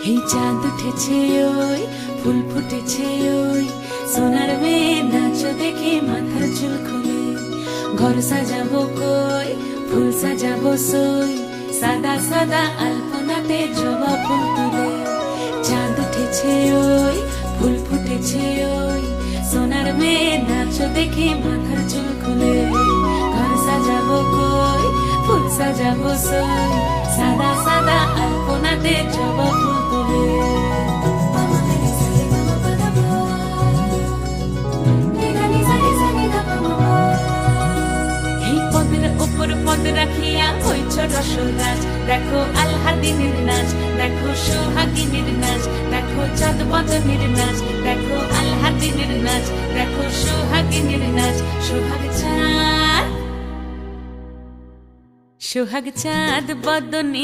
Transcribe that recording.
এই চাঁদ উঠেছে ওই ফুল ফুটেছে ওই সোনার মেয়ে নাচ দেখে মাথার চুল খুলে ঘর সাজাবো কই ফুল সাজাবো সই সাদা সাদা আলপনাতে জবা ফুল তুলে চাঁদ উঠেছে ওই ফুল ফুটেছে ওই সোনার মেয়ে নাচ দেখে মাথার চুল খুলে ঘর সাজাবো কই ফুল সাজাবো সই সাদা সাদা আলপনাতে জবা ফুল তুলে পদ রাখিয়া হইছ রসরাজ দেখো আল্লাদিনের নাচ দেখো সোহাগিনীর নাচ দেখো চাঁদ বদনের নাচ দেখো আল্লাদিনের নাচ দেখো সোহাগিনীর নাচ সোহাগ চাঁদ বদনী